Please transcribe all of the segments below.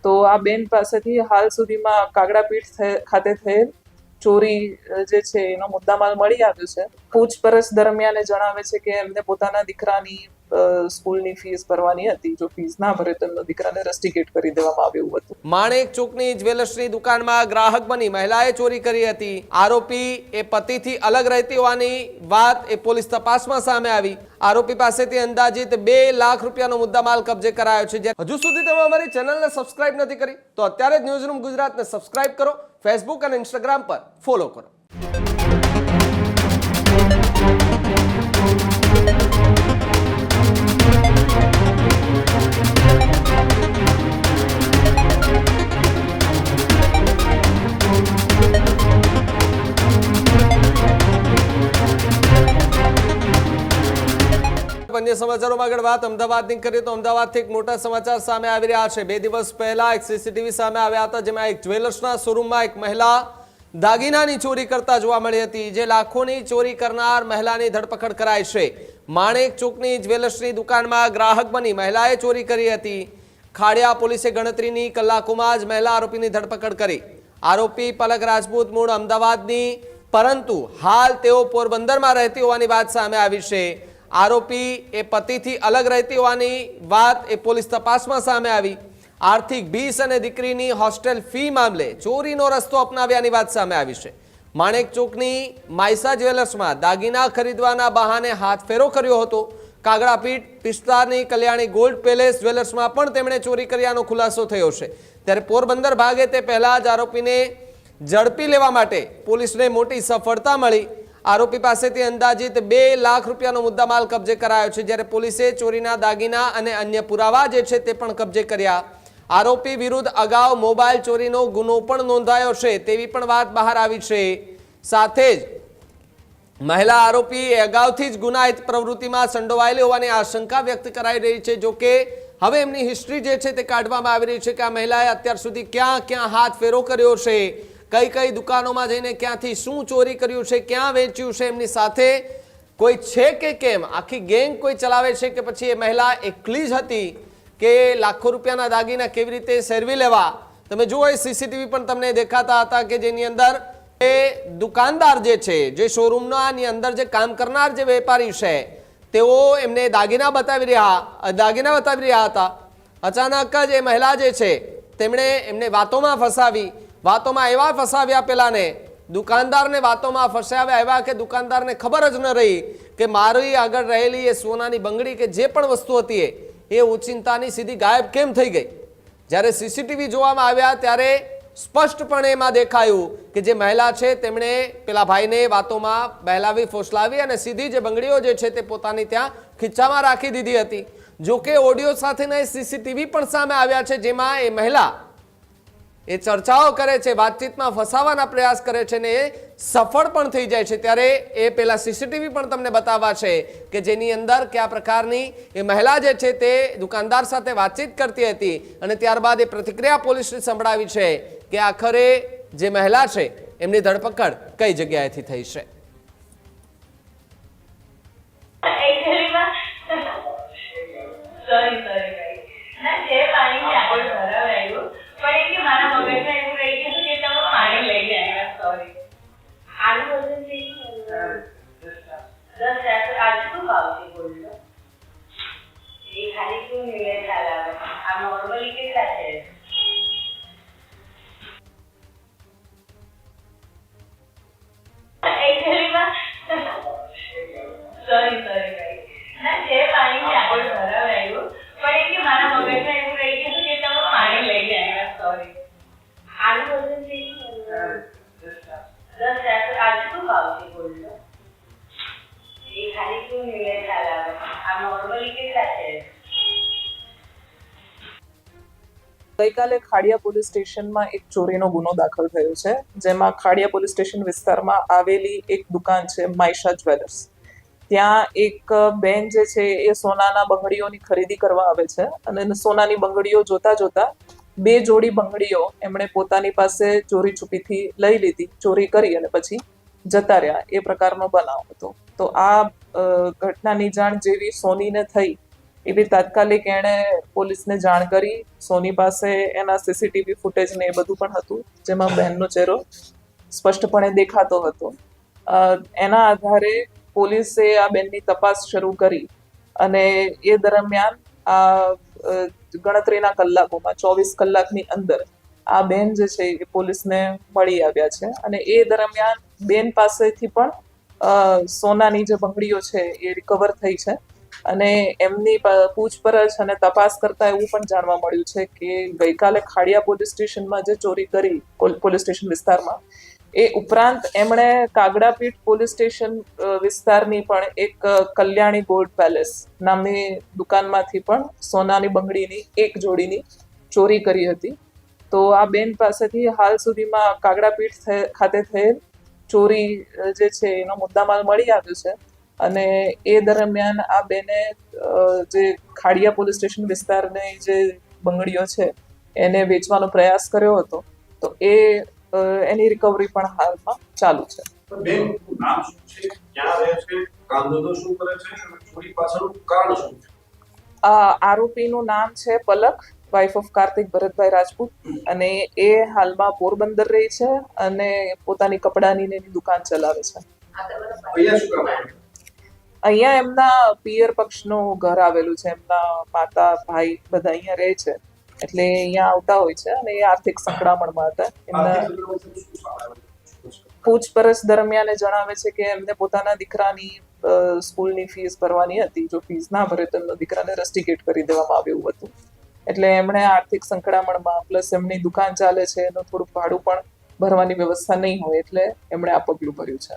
તો આ બેન પાસેથી હાલ સુધીમાં કાગડાપીઠ ખાતે થયેલ ચોરી જે છે એનો મુદ્દામાલ મળી આવ્યો છે. પૂછપરછ દરમિયાન જણાવે છે કે એમને પોતાના દીકરાની સ્કૂલની ફીસ ભરવાની હતી. જો ફીસ ના ભરે તો એમના દીકરાને રસ્ટિકેટ કરી દેવામાં આવ્યું હતું. માણેક ચોકની જ્વેલર્સની દુકાનમાં ગ્રાહક બની મહિલાએ ચોરી કરી હતી. આરોપી એ પતિથી અલગ રહેતી હોવાની વાત એ પોલીસ તપાસમાં સામે આવી. આરોપી પાસેથી અંદાજિત 2 લાખ રૂપિયાનો મુદ્દામાલ કબજે કરાયો છે. હજુ સુધી તમે અમારી ચેનલને સબસ્ક્રાઇબ નથી કરી તો અત્યારે જ ન્યૂઝરૂમ ગુજરાતને સબસ્ક્રાઇબ કરો, ફેસબુક અને ઇન્સ્ટાગ્રામ પર ફોલો કરો. અન્ય સમાચારોમાં આગળ વાત અમદાવાદની કરીએ તો અમદાવાદથી એક મોટા સમાચાર સામે આવી રહ્યા છે. 2 દિવસ પહેલા એક સીસીટીવી સામે આવ્યા હતા, જેમાં એક જ્વેલર્સના શોરૂમમાં એક મહિલા દાગીનાની ચોરી કરતા જોવા મળી હતી. જે લાખોની ચોરી કરનાર મહિલાની ધરપકડ કરાઈ છે. માણેક ચોકની જ્વેલર્સની દુકાનમાં ગ્રાહક બની મહિલાએ ચોરી કરી હતી. ખાડિયા પોલીસે ગણતરીની કલાકોમાં જ મહિલા આરોપીની ધરપકડ કરી. આરોપી પલક રાજપૂત મૂળ અમદાવાદની, પરંતુ હાલ તેઓ પોરબંદરમાં રહેતી હોવાની વાત સામે આવી છે. આરોપી એ પતિથી અલગ રહેતી હોવાની વાત એ પોલીસ તપાસમાં સામે આવી. આર્થિક ભીસ અને દીકરીની હોસ્ટેલ ફી મામલે ચોરીનો રસ્તો અપનાવ્યાની વાત સામે આવી છે. માણેક ચોકની માયસા જ્વેલર્સમાં દાગીના ખરીદવાના બહાને હાથફેરો કર્યો હતો. કાગડાપીઠ વિસ્તારની કલ્યાણી ગોલ્ડ પેલેસ જ્વેલર્સમાં પણ તેમણે ચોરી કર્યાનો ખુલાસો થયો છે. ત્યારે પોરબંદર ભાગે તે પહેલા જ આરોપીને ઝડપી લેવા માટે પોલીસને મોટી સફળતા મળી. આરોપી પાસેથી અંદાજિત 2 લાખ રૂપિયાનો મુદ્દામાલ કબજે કરાયો છે. જ્યારે પોલીસે ચોરીના દાગીના અને અન્ય પુરાવા જે છે તે પણ કબજે કર્યા. આરોપી વિરુદ્ધ અગાઉ મોબાઈલ ચોરીનો ગુનો પણ નોંધાયો છે તેવી પણ વાત બહાર આવી છે. સાથે જ મહિલા આરોપી અગાઉથી જ ગુનાહિત પ્રવૃત્તિમાં સંડોવાયેલી હોવાની આશંકા વ્યક્ત કરાઈ રહી છે. જો કે હવે એમની હિસ્ટ્રી જે છે તે કાઢવામાં આવી રહી છે કે આ મહિલાએ અત્યાર સુધી ક્યાં ક્યાં હાથ ફેરો કર્યો છે, કઈ કઈ દુકાનોમાં જઈને ક્યાંથી શું ચોરી કર્યું છે, ક્યાં વેચ્યું છે, એમની સાથે કોઈ છે કે કેમ, આખી ગેંગ કોઈ ચલાવે છે કે પછી એ મહિલા એકલી જ હતી કે લાખો રૂપિયાના દાગીના કેવી રીતે સેરવી લેવા. તમે જુઓ એ સીસીટીવી પણ તમને દેખાતા હતા કે જેની અંદર એ દુકાનદાર જે છે, જે શોરૂમની અંદર જે કામ કરનાર જે વેપારી છે, તેઓ એમને દાગીના બતાવી રહ્યા હતા. અચાનક જ એ મહિલા જે છે તેમણે એમને વાતોમાં ફસાવી. વાતોમાં એવા ફસાવ્યા પેલાને, દુકાનદારને વાતોમાં ફસાવ્યા એવા કે દુકાનદારને ખબર જ ન રહી કે મારી આગળ રહેલી એ સોનાની બંગડી કે જે પણ વસ્તુ હતી એ ઓચિંતાની સીધી ગાયબ કેમ થઈ ગઈ. જ્યારે સીસીટીવી જોવામાં આવ્યા ત્યારે સ્પષ્ટપણે એમાં દેખાયું કે જે મહિલા છે તેમણે પેલા ભાઈને વાતોમાં બહેલાવી ફોસલાવી અને સીધી જે બંગડીઓ જે છે તે પોતાની ત્યાં ખીચામાં રાખી દીધી હતી. જોકે ઓડિયો સાથેના સીસીટીવી પણ સામે આવ્યા છે, જેમાં એ મહિલા એ ચર્ચાઓ કરે છે, વાતચીતમાં ફસાવાના પ્રયાસ કરે છે ને એ સફળ પણ થઈ જાય છે. ત્યારે એ પેલા સીસીટીવી પણ તમને બતાવવા છે કે જેની અંદર કયા પ્રકારની એ મહિલા જે છે તે દુકાનદાર સાથે વાતચીત કરતી હતી અને ત્યારબાદ એ પ્રતિક્રિયા પોલીસને સંભળાવી છે કે આખરે જે મહિલા છે એમની ધરપકડ કઈ જગ્યાએથી થઈ છે. ગઈકાલે ખાડિયા પોલીસ સ્ટેશનમાં એક ચોરીનો ગુનો દાખલ થયો છે, જેમાં ખાડિયા પોલીસ સ્ટેશન વિસ્તારમાં આવેલી એક દુકાન છે માયસા જ્વેલર્સ. ત્યાં એક બેન જે છે એ સોનાના બંગડીઓની ખરીદી કરવા આવે છે અને સોનાની બંગડીઓ જોતા જોતા 2 જોડી બંગડીઓ એમણે પોતાની પાસે ચોરી છુપીથી લઈ લીધી, ચોરી કરી અને પછી જતા રહ્યા. એ પ્રકારનો બનાવ હતો. તો આ ઘટનાની જાણ જેવી સોનીને થઈ એવી તાત્કાલિક એણે પોલીસને જાણ કરી. સોની પાસે એના સીસીટીવી ફૂટેજ ને એ બધું પણ હતું, જેમાં બહેનનો ચહેરો સ્પષ્ટપણે દેખાતો હતો. એના આધારે પોલીસે આ બેનની તપાસ શરૂ કરી અને એ દરમિયાન આ ગણતરીના કલાકોમાં 24 કલાકની અંદર આ બેન જે છે એ પોલીસને મળી આવ્યા છે. અને એ દરમિયાન બેન પાસેથી પણ સોનાની જે બંગડીઓ છે એ રિકવર થઈ છે. અને એમની પૂછપરછ અને તપાસ કરતા એવું પણ જાણવા મળ્યું છે કે ગઈકાલે ખાડિયા પોલીસ સ્ટેશનમાં જે ચોરી કરી પોલીસ સ્ટેશન વિસ્તારમાં, એ ઉપરાંત એમણે કાગડાપીઠ પોલીસ સ્ટેશન વિસ્તારની પણ એક કલ્યાણી ગોલ્ડ પેલેસ નામની દુકાનમાંથી પણ સોનાની બંગડીની એક જોડીની ચોરી કરી હતી. તો આ બેન પાસેથી હાલ સુધીમાં કાગડાપીઠ ખાતે થયેલ ચોરી જે છે એનો મુદ્દામાલ મળી આવ્યો છે. અને એ દરમિયાન આ બેને જે ખાડિયા પોલીસ સ્ટેશન વિસ્તારની જે બંગડીઓ છે એને વેચવાનો પ્રયાસ કર્યો હતો. તો એની રિકવરી પણ હાલમાં ચાલુ છે. બેન નામ શું છે, ક્યાં રહે છે, કામ ધંધો શું કરે છે અને ચોરી પાછળનું કારણ શું છે? આરોપીનું નામ છે પલક, વાઇફ ઓફ કાર્તિક ભરતભાઈ રાજપૂત, અને એ હાલમાં પોરબંદર રહે છે અને પોતાની કપડાની ને એની દુકાન ચલાવે છે. અહીંયા શું કામ આવે? અહીંયા એમના પિયર પક્ષનું ઘર આવેલું છે. એમના માતા ભાઈ બધા અહીંયા રહે છે, એટલે અહીંયા આવતા હોય છે. અને એ આર્થિક સંકળામણમાં હતા. એમના પૂછપરછ દરમિયાન એ જણાવે છે કે એમને પોતાના દીકરાની સ્કૂલની ફીસ ભરવાની હતી. જો ફીસ ના ભરે તો એમના દીકરાને રસ્ટિકેટ કરી દેવામાં આવે એવું હતું. એટલે એમણે આર્થિક સંકળામણમાં પ્લસ એમની દુકાન ચાલે છે, એનું થોડુંક ભાડું પણ ભરવાની વ્યવસ્થા નહીં હોય, એટલે એમણે આ પગલું ભર્યું છે.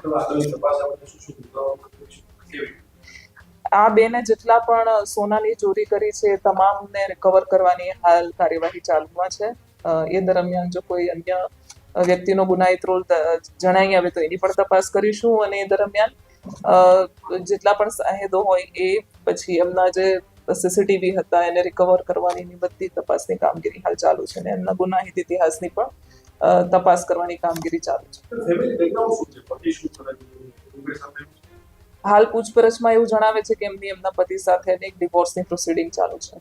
આ બેને જેટલા પણ સોનાની ચોરી કરી છે તમામને રિકવર કરવાની હાલ કાર્યવાહી ચાલુમાં છે. એ દરમિયાન જો કોઈ અન્ય વ્યક્તિનો ગુનાહિત રોલ જણાઈ આવે તો એની પણ તપાસ કરીશું. અને એ દરમિયાન જેટલા પણ સાહેદો હોય એ પછી એમના જે સીસીટીવી હતા એને રિકવર કરવાની બધી તપાસની કામગીરી હાલ ચાલુ છે. અને એમના ગુનાહિત ઇતિહાસની પણ તપાસ કરવાની કામગીરી ચાલુ છે. હાલ પૂછપરછમાં એવું જણાવે છે કે એમના પતિ સાથે એક ડિવોર્સની પ્રોસિડિંગ ચાલુ છે.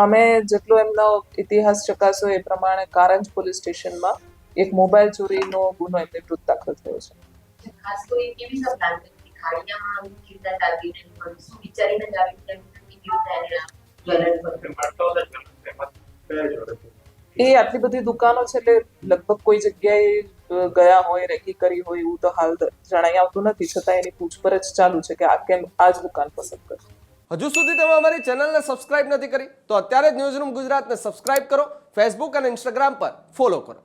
અમે જેટલો એમનો ઇતિહાસ ચકાસ્યો એ પ્રમાણે કારંજ પોલીસ સ્ટેશનમાં એક મોબાઈલ ચોરીનો ગુનો એમની વિરુદ્ધ દાખલ થયો છે. એ આટલી બધી દુકાનો છે એટલે લગભગ કોઈ જગ્યાએ ગયા હોય, રેકી કરી હોય એવું તો હાલ જણાઈ આવતું નથી. છતાં એની પૂછપરછ ચાલુ છે કે આ કેમ આ જ દુકાન પસંદ કરી. હજુ સુધી તમે અમારી ચેનલને સબસ્ક્રાઇબ નથી કરી તો અત્યારે જ ન્યૂઝરૂમ ગુજરાતને સબસ્ક્રાઇબ કરો, ફેસબુક અને ઇન્સ્ટાગ્રામ પર ફોલો કરો.